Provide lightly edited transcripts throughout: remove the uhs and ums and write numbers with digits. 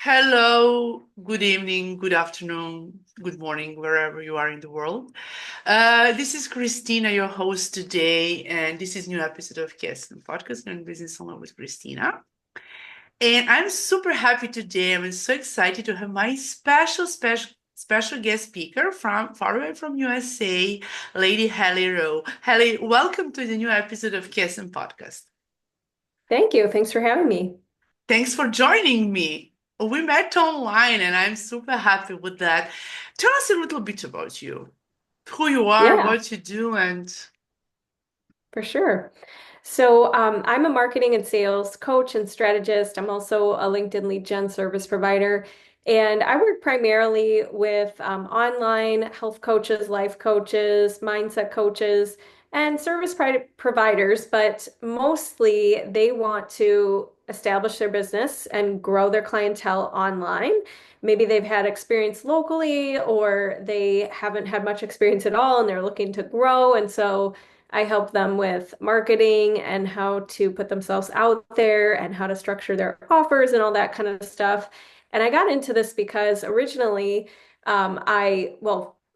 Hello, good evening, good afternoon, good morning, wherever you are in the world. This is Christina, your host today, and this is new episode of Kesson Podcast and Business Alone with Christina. And I'm super happy today. I'm so excited to have my special guest speaker from far away from USA, Lady Hailey Rowe. Hailey, welcome to the new episode of Kesson Podcast. Thank you. Thanks for having me. Thanks for joining me. We met online and I'm super happy with that. Tell us a little bit about you, who you are, Yeah, what you do, and for sure. So I'm a marketing and sales coach and strategist. I'm also a LinkedIn lead gen service provider. And I work primarily with online health coaches, life coaches, mindset coaches, and providers. But mostly they want to establish their business and grow their clientele online. Maybe they've had experience locally or they haven't had much experience at all and they're looking to grow. And so I help them with marketing and how to put themselves out there and how to structure their offers and all that kind of stuff. And I got into this because originally I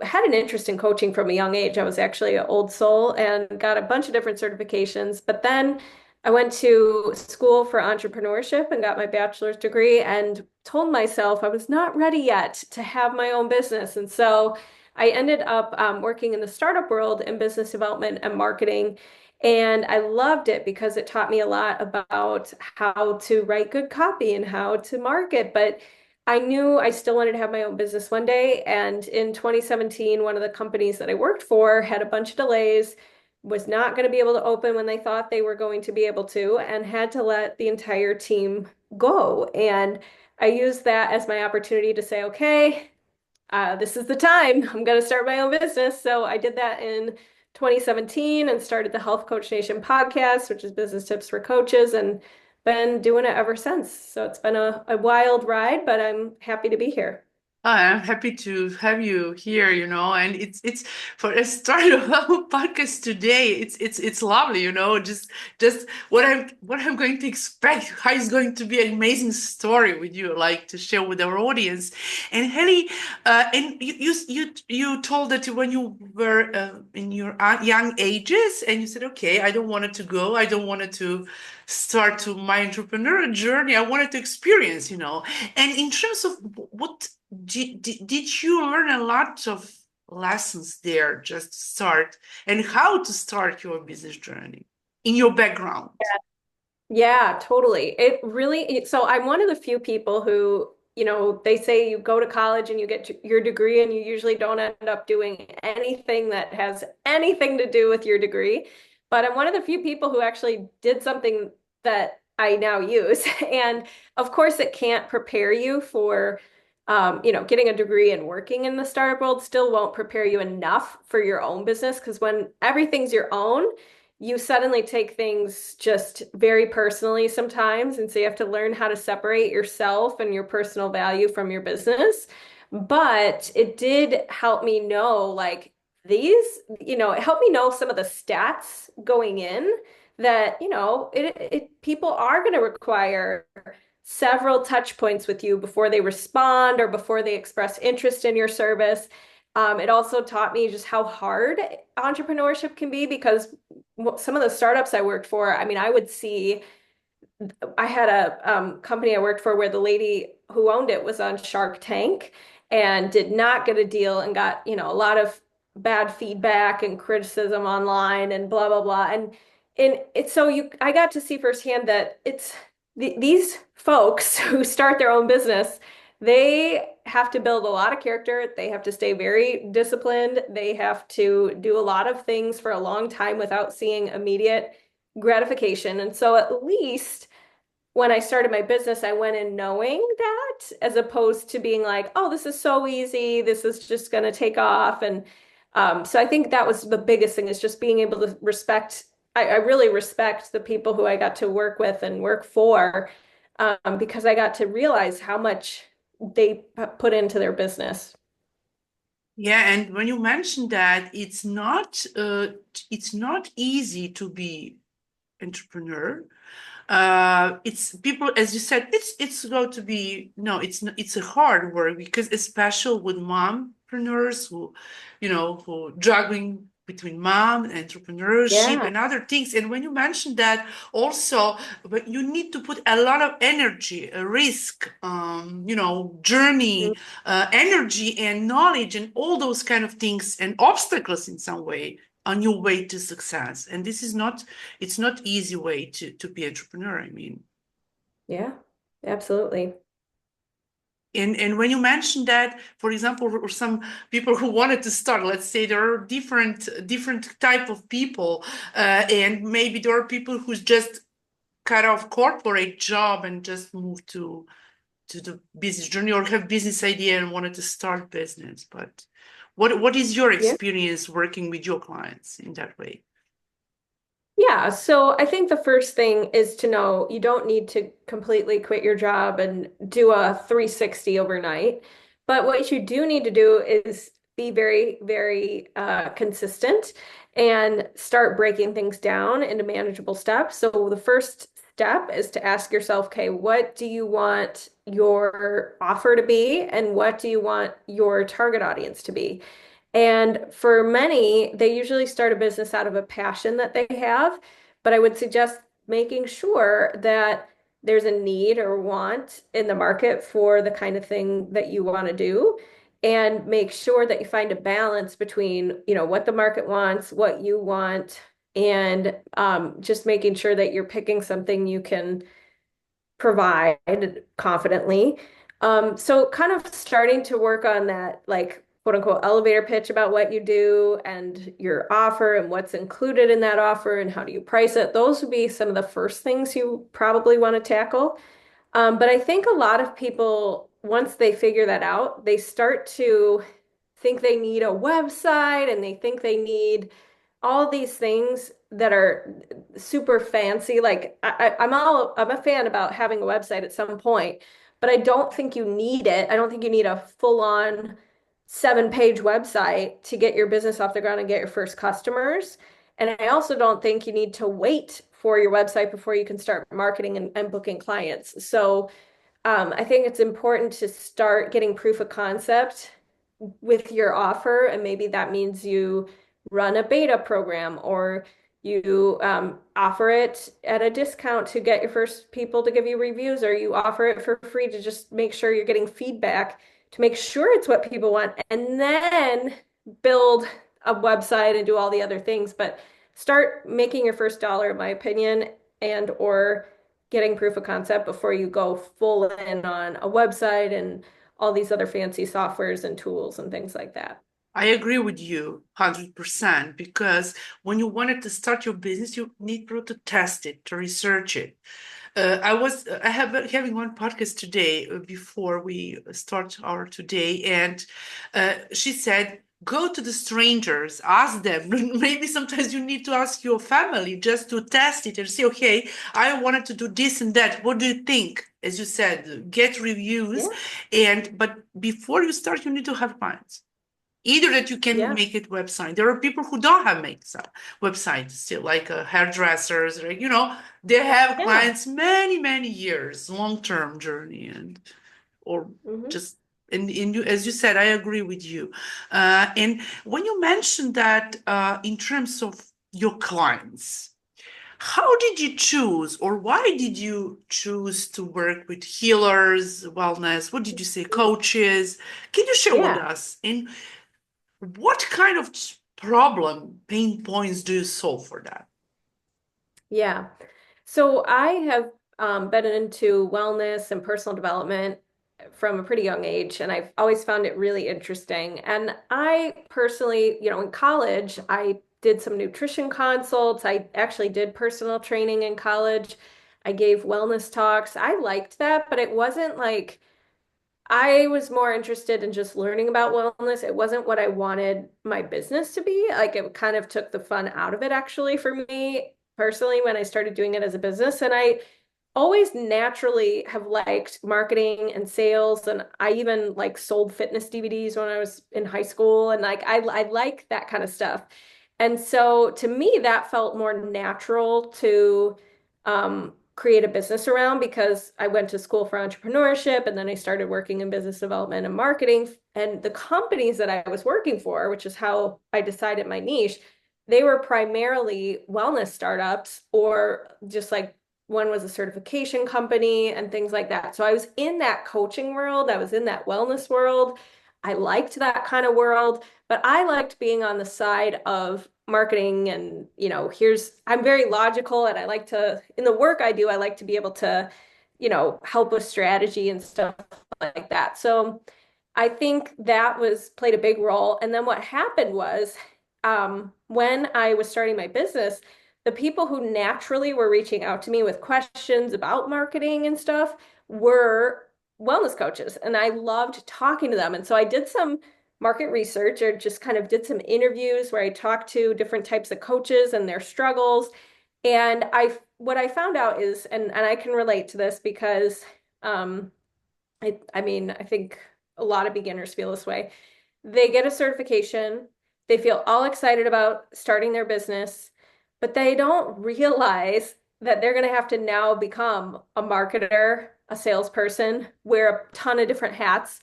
had an interest in coaching from a young age. I was actually an old soul and got a bunch of different certifications. But then I went to school for entrepreneurship and got my bachelor's degree and told myself I was not ready yet to have my own business. And so I ended up working in the startup world in business development and marketing. And I loved it because it taught me a lot about how to write good copy and how to market. But I knew I still wanted to have my own business one day. And in 2017, one of the companies that I worked for had a bunch of delays, was not going to be able to open when they thought they were going to be able to, and had to let the entire team go. And I used that as my opportunity to say, okay, this is the time. I'm going to start my own business. So I did that in 2017 and started the Health Coach Nation podcast, which is business tips for coaches, and been doing it ever since. So it's been a wild ride, but I'm happy to be here. I'm happy to have you here, and it's for a start of our podcast today. It's lovely, just what I'm going to expect, how it's going to be an amazing story with you, like to share with our audience. And Haley, and you told that when you were in your young ages, and you said, okay, I don't want it to go, I don't want it to start to my entrepreneurial journey. I wanted to experience. And in terms of what did you learn a lot of lessons there just to start and how to start your business journey in your background? Yeah, totally. So I'm one of the few people who, they say you go to college and you get your degree and you usually don't end up doing anything that has anything to do with your degree. But I'm one of the few people who actually did something that I now use. And of course, it can't prepare you for, getting a degree and working in the startup world still won't prepare you enough for your own business because when everything's your own, you suddenly take things just very personally sometimes. And so you have to learn how to separate yourself and your personal value from your business. But it did help me know like these, it helped me know some of the stats going in that, people are going to require several touch points with you before they respond or before they express interest in your service. It also taught me just how hard entrepreneurship can be because some of the startups I worked for, I mean, I had a company I worked for where the lady who owned it was on Shark Tank and did not get a deal and got, a lot of bad feedback and criticism online and blah, blah, blah. And it's so I got to see firsthand that these folks who start their own business, they have to build a lot of character. They have to stay very disciplined. They have to do a lot of things for a long time without seeing immediate gratification. And so at least when I started my business, I went in knowing that as opposed to being like, oh, this is so easy. This is just going to take off. And so I think that was the biggest thing is just being able to respect. I really respect the people who I got to work with and work for because I got to realize how much they put into their business. Yeah, and when you mentioned that it's not easy to be entrepreneur. It's people, as you said, it's going to be no, it's a hard work because especially with mompreneurs who, who juggling between mom and entrepreneurship Yeah. and other things. And when you mentioned that also, but you need to put a lot of energy, a risk, journey, energy and knowledge and all those kind of things and obstacles in some way on your way to success. And this is not it's not easy way to be entrepreneur. I mean, Yeah, absolutely. and when you mentioned that, for example, or some people who wanted to start, let's say there are different type of people, and maybe there are people who just cut off corporate job and just move to the business journey or have business idea and wanted to start business. But what is your Yeah. experience working with your clients in that way? Yeah, so I think the first thing is to know you don't need to completely quit your job and do a 360 overnight. But what you do need to do is be very, very consistent and start breaking things down into manageable steps. So the first step is to ask yourself, okay, what do you want your offer to be, and what do you want your target audience to be? And for many, they usually start a business out of a passion that they have. But I would suggest making sure that there's a need or want in the market for the kind of thing that you want to do. And make sure that you find a balance between, what the market wants, what you want, and just making sure that you're picking something you can provide confidently. So kind of starting to work on that, like quote unquote elevator pitch about what you do and your offer and what's included in that offer and how do you price it. Those would be some of the first things you probably want to tackle. But I think a lot of people, once they figure that out, they start to think they need a website and they think they need all these things that are super fancy. Like I'm a fan about having a website at some point, but I don't think you need it. I don't think you need a full-on 7-page website to get your business off the ground and get your first customers. And I also don't think you need to wait for your website before you can start marketing and booking clients. So I think it's important to start getting proof of concept with your offer, and maybe that means you run a beta program or you offer it at a discount to get your first people to give you reviews, or you offer it for free to just make sure you're getting feedback to make sure it's what people want, and then build a website and do all the other things. But start making your first dollar, in my opinion, and or getting proof of concept before you go full in on a website and all these other fancy softwares and tools and things like that. I agree with you 100% because when you wanted to start your business, you need to test it, to research it. I have been having one podcast today before we start our today, and she said, go to the strangers, ask them. Maybe sometimes you need to ask your family just to test it and say, okay, I wanted to do this and that. What do you think? As you said, get reviews, Yeah, but before you start, you need to have clients. Either that you can yeah, make it website. There are people who don't have makes websites still, like hairdressers, like they have yeah. clients many years, long-term journey, and or Hmm. just and you, as you said, I agree with you. And when you mentioned that in terms of your clients, how did you choose, or why did you choose to work with healers, wellness? What did you say, coaches? Can you share with Yeah, us? And what kind of problem, pain points do you solve for that? yeah. So I have been into wellness and personal development from a pretty young age, and I've always found it really interesting. And I personally, in college, I did some nutrition consults. I actually did personal training in college. I gave wellness talks. I liked that, but it wasn't like I was more interested in just learning about wellness. It wasn't what I wanted my business to be. Like it kind of took the fun out of it actually for me personally when I started doing it as a business. And I always naturally have liked marketing and sales. And I even like sold fitness DVDs when I was in high school. And like I like that kind of stuff. And so to me, that felt more natural to create a business around because I went to school for entrepreneurship and then I started working in business development and marketing. And the companies that I was working for, which is how I decided my niche, they were primarily wellness startups or just like one was a certification company and things like that. So I was in that coaching world, I was in that wellness world. I liked that kind of world, but I liked being on the side of marketing and, I'm very logical and I like to, in the work I do, I like to be able to, help with strategy and stuff like that. So I think that was played a big role. And then what happened was, when I was starting my business, the people who naturally were reaching out to me with questions about marketing and stuff were wellness coaches. And I loved talking to them. And so I did some market research or just kind of did some interviews where I talked to different types of coaches and their struggles. And what I found out is, and I can relate to this because I think a lot of beginners feel this way. They get a certification, they feel all excited about starting their business, but they don't realize that they're going to have to now become a marketer, a salesperson, wear a ton of different hats,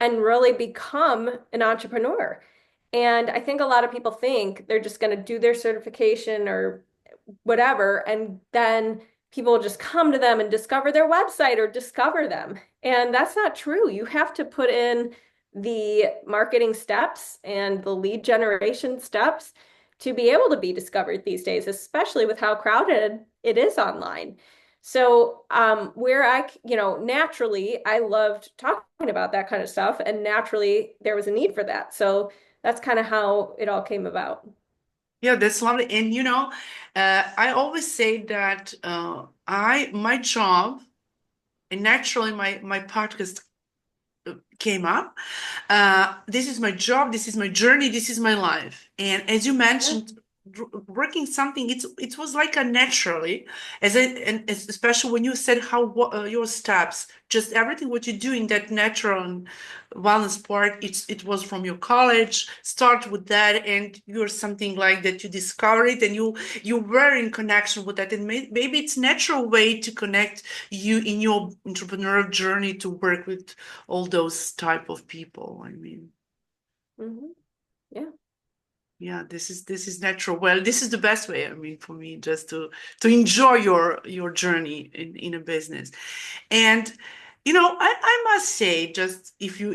and really become an entrepreneur. And I think a lot of people think they're just going to do their certification or whatever, and then people will just come to them and discover their website or discover them. And that's not true. You have to put in the marketing steps and the lead generation steps to be able to be discovered these days, especially with how crowded it is online. So, where naturally I loved talking about that kind of stuff, and naturally there was a need for that. So that's kind of how it all came about. Yeah, that's lovely. And I always say that I my job and naturally my podcast came up. This is my job, this is my journey, this is my life. And as you Yeah. mentioned, working something, it was like a naturally, and especially when you said how your steps, just everything what you do in that natural and wellness part, it was from your college. Start with that, and you're something like that. You discover it, and you were in connection with that, and maybe it's natural way to connect you in your entrepreneurial journey to work with all those type of people. I mean, Hmm. Yeah. yeah, this is natural. Well, this is the best way, I mean, for me, just to enjoy your journey in a business. And I must say, just if you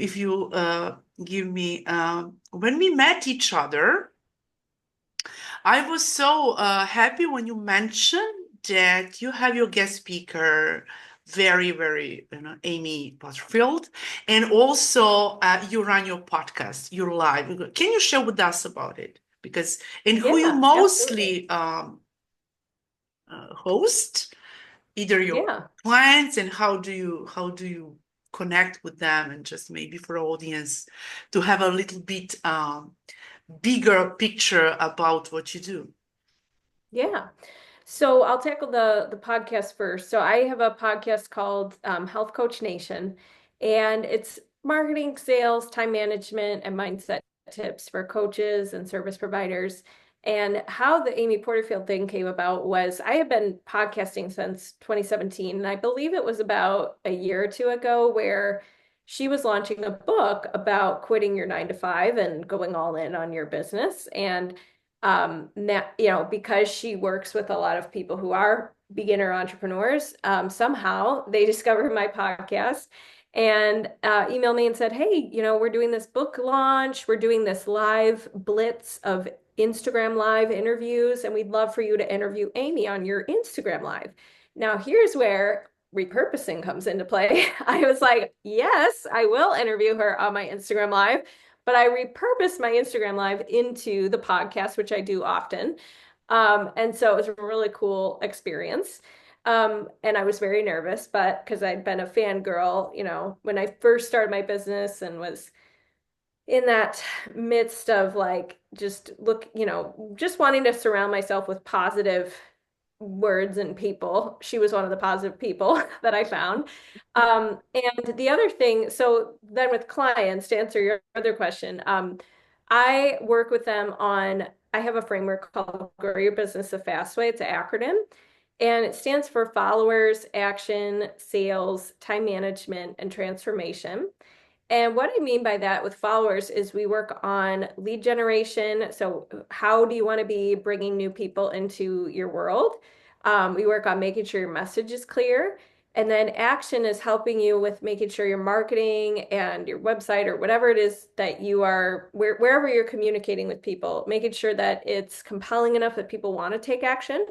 give me when we met each other, I was so happy when you mentioned that you have your guest speaker, very, very, Amy Butterfield, and also you run your podcast, your live. Can you share with us about it? Because and who you Yeah, absolutely. mostly host, either your Yeah. clients, and how do you connect with them, and just maybe for audience to have a little bit bigger picture about what you do. Yeah. So I'll tackle the podcast first. So I have a podcast called Health Coach Nation, and it's marketing, sales, time management, and mindset tips for coaches and service providers. And how the Amy Porterfield thing came about was I have been podcasting since 2017, and I believe it was about a year or two ago where she was launching a book about quitting your 9 to 5 and going all in on your business. And because she works with a lot of people who are beginner entrepreneurs, somehow they discovered my podcast and emailed me and said, "Hey, we're doing this book launch, we're doing this live blitz of Instagram live interviews, and we'd love for you to interview Amy on your Instagram live." Now, here's where repurposing comes into play. I was like, "Yes, I will interview her on my Instagram live." But I repurposed my Instagram live into the podcast, which I do often. And so it was a really cool experience. And I was very nervous, but because I'd been a fangirl, when I first started my business and was in that midst of like just wanting to surround myself with positive words and people. She was one of the positive people that I found. And the other thing, so then with clients, to answer your other question, I work with them on, I have a framework called Grow Your Business the Fast Way. It's an acronym. And it stands for followers, action, sales, time management, and transformation. And what I mean by that with followers is we work on lead generation. So, how do you want to be bringing new people into your world? We work on making sure your message is clear. And then action is helping you with making sure your marketing and your website or whatever it is that you are, wherever you're communicating with people, making sure that it's compelling enough that people want to take action.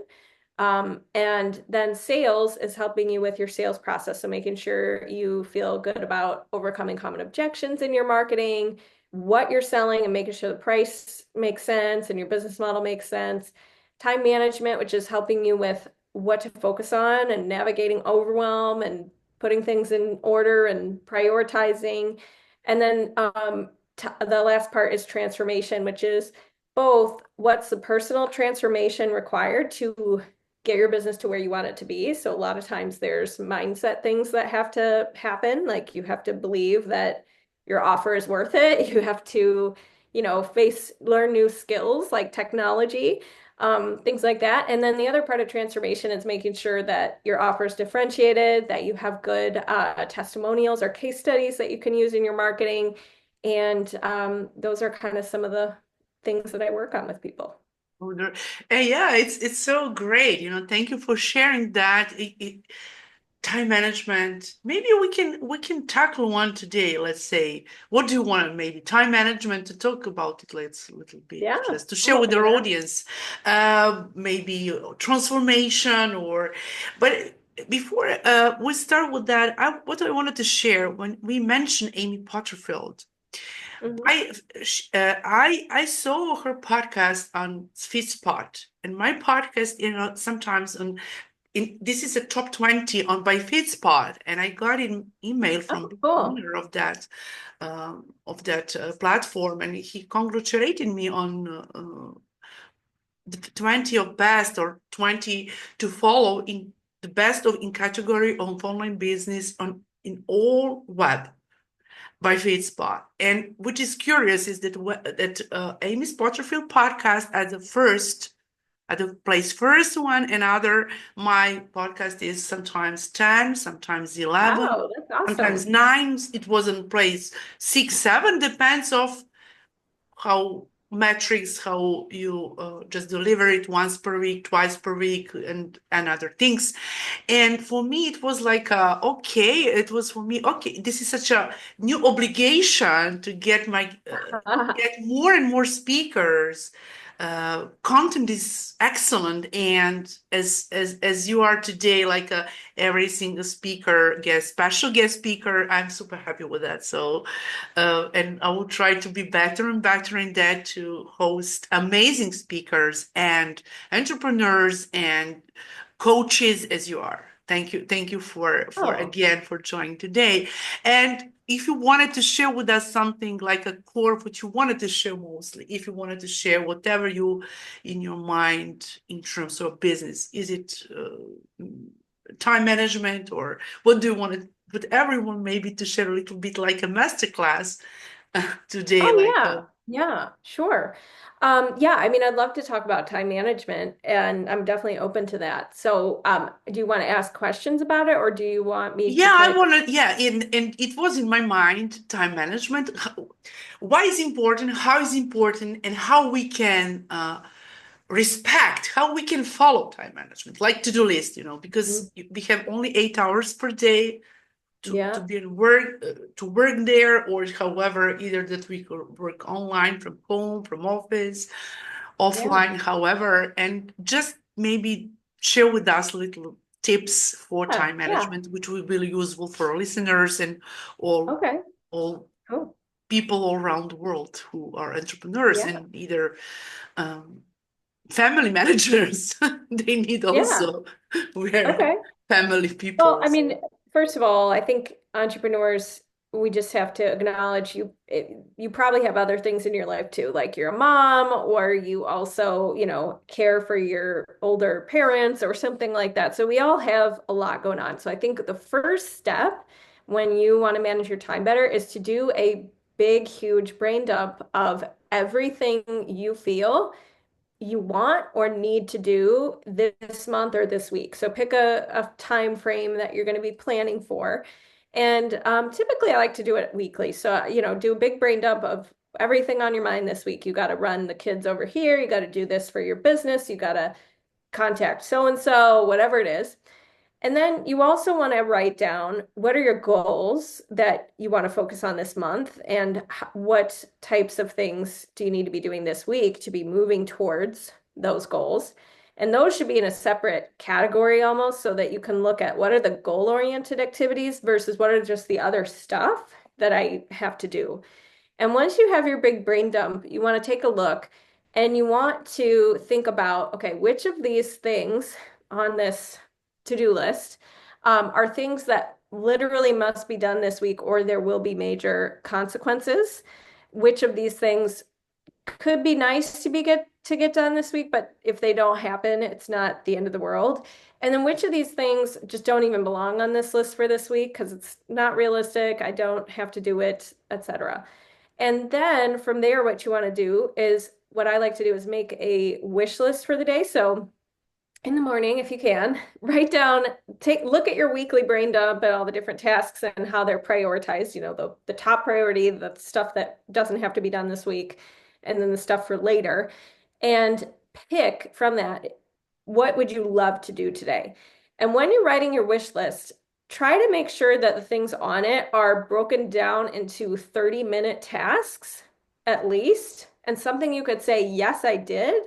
And then sales is helping you with your sales process. So making sure you feel good about overcoming common objections in your marketing, what you're selling, and making sure the price makes sense and your business model makes sense. Time management, which is helping you with what to focus on and navigating overwhelm and putting things in order and prioritizing. And then the last part is transformation, which is both what's the personal transformation required to get your business to where you want it to be. So a lot of times there's mindset things that have to happen. Like you have to believe that your offer is worth it. You have to, learn new skills like technology, things like that. And then the other part of transformation is making sure that your offer is differentiated, that you have good testimonials or case studies that you can use in your marketing. And those are kind of some of the things that I work on with people. And yeah, it's so great. Thank you for sharing that. Time management. Maybe we can tackle one today. Let's say, what do you want? Maybe time management to talk about it. Let's a little bit Yeah, just to I'm share with open to our that. audience. Maybe transformation or, but before we start with that, what I wanted to share when we mentioned Amy Potterfield. Mhm. I saw her podcast on FeedSpot, and my podcast, sometimes this is a top 20 on by FeedSpot, and I got an email from Oh, the cool. owner of that platform, and he congratulated me on the 20 of best or 20 to follow in the best of in category of online business on in all web by FeedSpot. And which is curious is that Amy Potterfield podcast at the first at the place first one, and other my podcast is sometimes 10, sometimes 11, Wow, that's sometimes awesome. 9. It was in place 6, 7, depends of how metrics, how you just deliver it once per week, twice per week, and other things. And for me, it was like, okay, it was for me, okay, this is such a new obligation to get more and more speakers. Content is excellent, and as you are today, like every single speaker, special guest speaker, I'm super happy with that. So, and I will try to be better and better in that to host amazing speakers and entrepreneurs and coaches as you are. Thank you for Oh, again for joining today. And if you wanted to share with us something like a core, what you wanted to share mostly, if you wanted to share whatever you in your mind in terms of business, is it time management or what do you want to, with everyone maybe to share a little bit like a masterclass today, oh like yeah. Yeah, sure. Yeah, I mean, I'd love to talk about time management and I'm definitely open to that. So, do you want to ask questions about it or do you want me to yeah, I kind of want to, yeah, and it was in my mind, time management. Why is important, how is important, and how we can respect, how we can follow time management, like to-do list, Mhm. because we have only 8 hours per day to Yeah, be in work, to work there, or however, either that we could work online from home, from office, yeah, offline, however, and just maybe share with us little tips for yeah, time yeah. management, which will be really useful for our listeners and all Okay, all cool. people all around the world who are entrepreneurs Yeah, and either um, family managers. They need yeah. also we're Okay. family Well, people. I So mean, first of all, I think entrepreneurs, we just have to acknowledge you probably have other things in your life too, like you're a mom or you also, care for your older parents or something like that. So we all have a lot going on. So I think the first step when you want to manage your time better is to do a big, huge brain dump of everything you feel you want or need to do this month or this week. So pick a time frame that you're going to be planning for. And typically I like to do it weekly. So, do a big brain dump of everything on your mind this week. You got to run the kids over here. You got to do this for your business. You got to contact so and so, whatever it is. And then you also want to write down what are your goals that you want to focus on this month and what types of things do you need to be doing this week to be moving towards those goals. And those should be in a separate category almost so that you can look at what are the goal-oriented activities versus what are just the other stuff that I have to do. And once you have your big brain dump, you want to take a look and you want to think about, okay, which of these things on this to-do list are things that literally must be done this week or there will be major consequences? Which of these things could be nice to get done this week, but if they don't happen, it's not the end of the world. And then which of these things just don't even belong on this list for this week because it's not realistic, I don't have to do it, etc. And then from there, what you want to do is what I like to do is make a wish list for the day. So in the morning, if you can, write down, look at your weekly brain dump and all the different tasks and how they're prioritized, the top priority, the stuff that doesn't have to be done this week, and then the stuff for later. And pick from that, what would you love to do today? And when you're writing your wish list, try to make sure that the things on it are broken down into 30-minute tasks at least, and something you could say, yes, I did,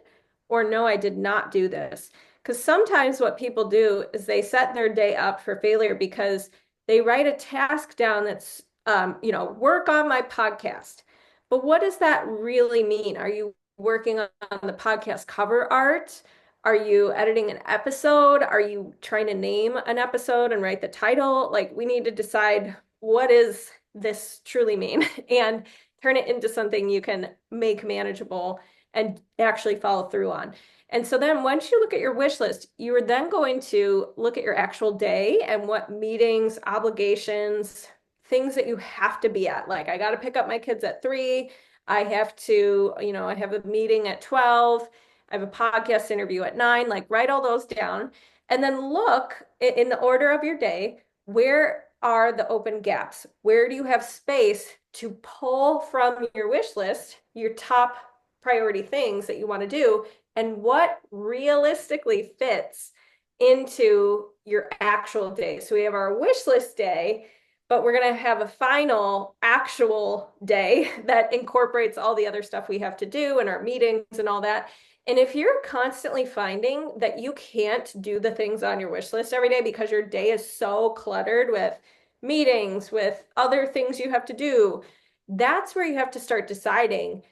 or no, I did not do this. Because sometimes what people do is they set their day up for failure because they write a task down that's, work on my podcast. But what does that really mean? Are you working on the podcast cover art? Are you editing an episode? Are you trying to name an episode and write the title? Like, we need to decide what does this truly mean and turn it into something you can make manageable and actually follow through on. And so then once you look at your wish list, you are then going to look at your actual day and what meetings, obligations, things that you have to be at. Like, I got to pick up my kids at 3. I have to, I have a meeting at 12. I have a podcast interview at 9. Like, write all those down and then look in the order of your day, where are the open gaps? Where do you have space to pull from your wish list, your top priority things that you want to do, and what realistically fits into your actual day. So we have our wish list day, but we're going to have a final actual day that incorporates all the other stuff we have to do and our meetings and all that. And if you're constantly finding that you can't do the things on your wish list every day because your day is so cluttered with meetings, with other things you have to do, that's where you have to start deciding,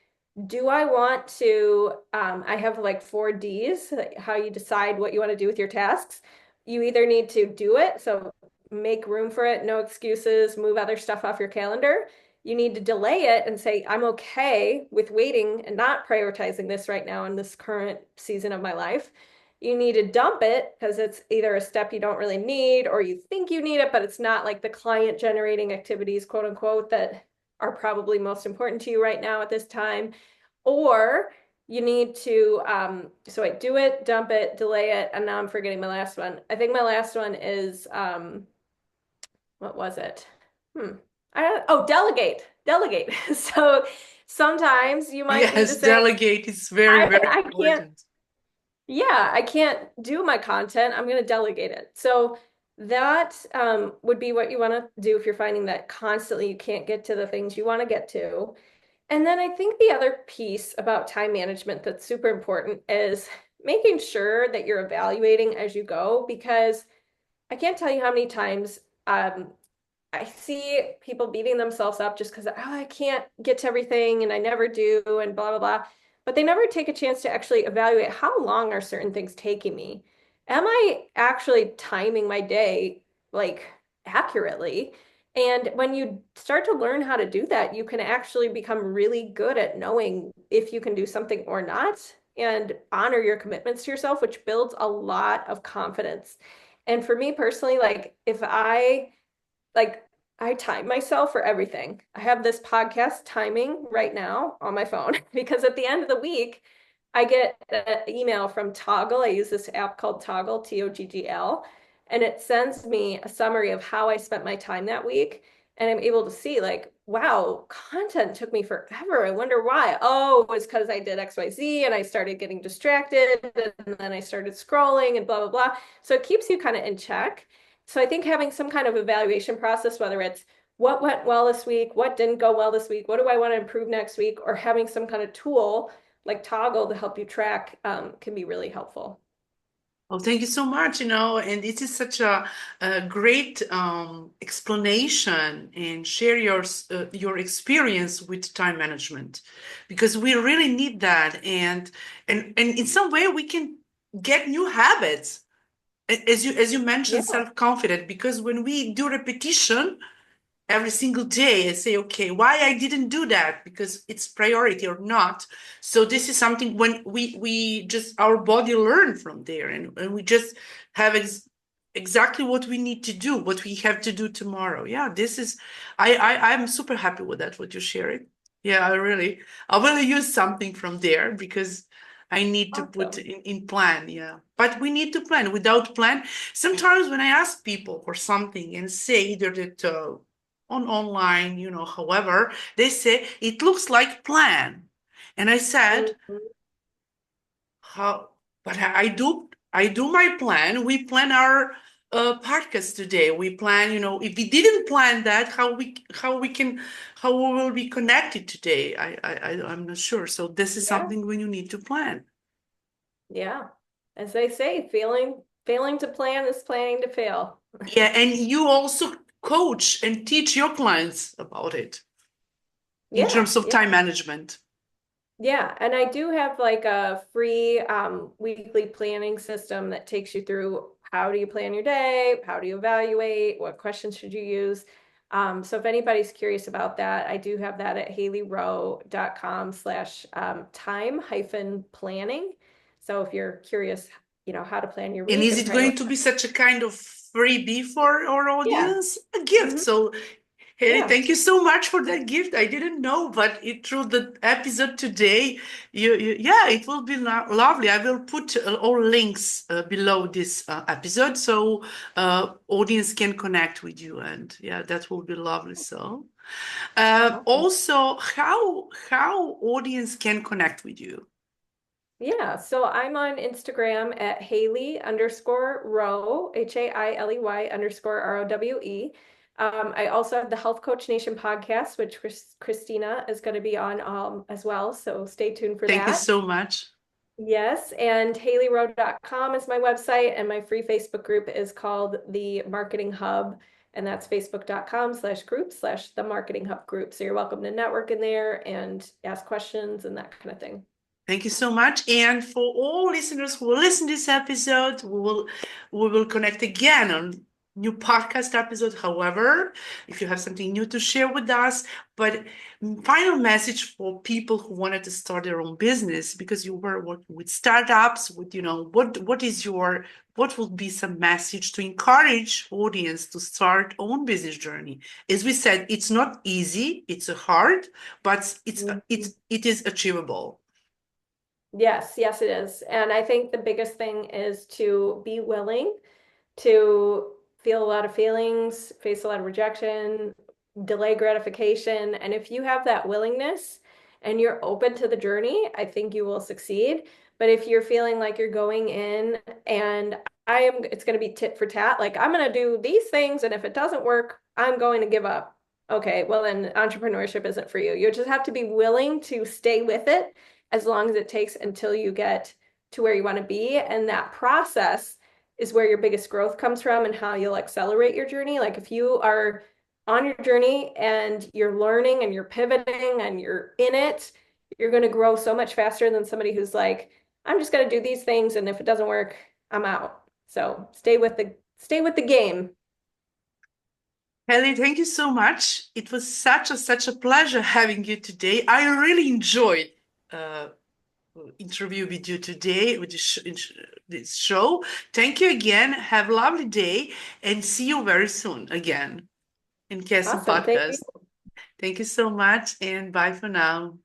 do I want to, I have like 4 Ds, how you decide what you want to do with your tasks. You either need to do it, so make room for it, no excuses, move other stuff off your calendar. You need to delay it and say, I'm okay with waiting and not prioritizing this right now in this current season of my life. You need to dump it because it's either a step you don't really need or you think you need it, but it's not like the client generating activities, quote unquote, that are probably most important to you right now at this time. Or you need to, so I do it, dump it, delay it, and now I'm forgetting my last one. I think my last one is, what was it? Delegate, delegate. So sometimes you might need to Yes, say, delegate is very, very I can't, important. yeah, I can't do my content. I'm going to delegate it. So that would be what you want to do if you're finding that constantly you can't get to the things you want to get to. And then I think the other piece about time management that's super important is making sure that you're evaluating as you go, because I can't tell you how many times I see people beating themselves up just because, oh, I can't get to everything and I never do and blah, blah, blah. But they never take a chance to actually evaluate, how long are certain things taking me? Am I actually timing my day like accurately? And when you start to learn how to do that, you can actually become really good at knowing if you can do something or not and honor your commitments to yourself, which builds a lot of confidence. And for me personally, like if like I time myself for everything. I have this podcast timing right now on my phone because at the end of the week, I get an email from Toggle. I use this app called Toggle, Toggl, and it sends me a summary of how I spent my time that week. And I'm able to see, like, wow, content took me forever. I wonder why. Oh, it was because I did XYZ and I started getting distracted and then I started scrolling and blah, blah, blah. So it keeps you kind of in check. So I think having some kind of evaluation process, whether it's what went well this week, what didn't go well this week, what do I want to improve next week, or having some kind of tool like Toggle to help you track can be really helpful. Oh, thank you so much. And this is such a great explanation and share your experience with time management because we really need that. And in some way we can get new habits. As you Yeah, mentioned, self-confident, because when we do repetition, every single day and say, okay, why I didn't do that because it's priority or not. So this is something when we just our body learn from there and we just have exactly what we need to do, what we have to do tomorrow. Yeah, this is I'm super happy with that, what you're sharing. Yeah, I will use something from there because I need to put awesome. in plan. Yeah, but we need to plan. Without plan, sometimes when I ask people for something and say either that on online, however, they say it looks like plan. And I said, Mhm. how, but I do my plan. We plan our podcast today. We plan, if we didn't plan that, how we will be connected today. I'm not sure. So this is Yeah, something when you need to plan. yeah. As they say, failing to plan is planning to fail. Yeah, and you also coach and teach your clients about it in Yeah, terms of yeah. time management. Yeah, and I do have like a free weekly planning system that takes you through how do you plan your day, how do you evaluate, what questions should you use. So if anybody's curious about that, I do have that at haleyrowe.com/, time hyphen planning. So if you're curious, how to plan your And week is and it going to prioritize. be such a kind of freebie for our Yeah. audience? A gift. Hmm. So, Haley, Yeah. thank you so much for that gift. I didn't know, but through the episode today, yeah, it will be lovely. I will put all links below this episode so audience can connect with you, and yeah, that will be lovely. So, Awesome. also, how audience can connect with you? Yeah, so I'm on Instagram at Hailey underscore Rowe, Hailey underscore ROWE. I also have the Health Coach Nation podcast, which Christina is going to be on as well. So stay tuned for Thank you that. so much. Yes, and HaileyRowe.com is my website, and my free Facebook group is called the Marketing Hub, and that's facebook.com/group/ the Marketing Hub group. So you're welcome to network in there and ask questions and that kind of thing. Thank you so much. And for all listeners who will listen to this episode, we will connect again on new podcast episode. However, if you have something new to share with us, but final message for people who wanted to start their own business because you were working with startups, with what would be some message to encourage audience to start own business journey? As we said, it's not easy, it's hard, but Mhm. it is achievable. Yes, yes, it is. And I think the biggest thing is to be willing to feel a lot of feelings, face a lot of rejection, delay gratification. And if you have that willingness and you're open to the journey, I think you will succeed. But if you're feeling like you're going in and it's going to be tit for tat, like I'm going to do these things, and if it doesn't work, I'm going to give up. Okay, well, then entrepreneurship isn't for you. You just have to be willing to stay with it as long as it takes until you get to where you want to be. And that process is where your biggest growth comes from and how you'll accelerate your journey. Like if you are on your journey and you're learning and you're pivoting and you're in it, you're going to grow so much faster than somebody who's like, I'm just going to do these things, and if it doesn't work, I'm out. So stay with the game. Kelly, thank you so much. It was such a pleasure having you today. I really enjoyed uh, interview with you today with this show. Thank you again. Have a lovely day and see you very soon again in Castle Awesome. Thank you. Podcast. Thank you so much and bye for now.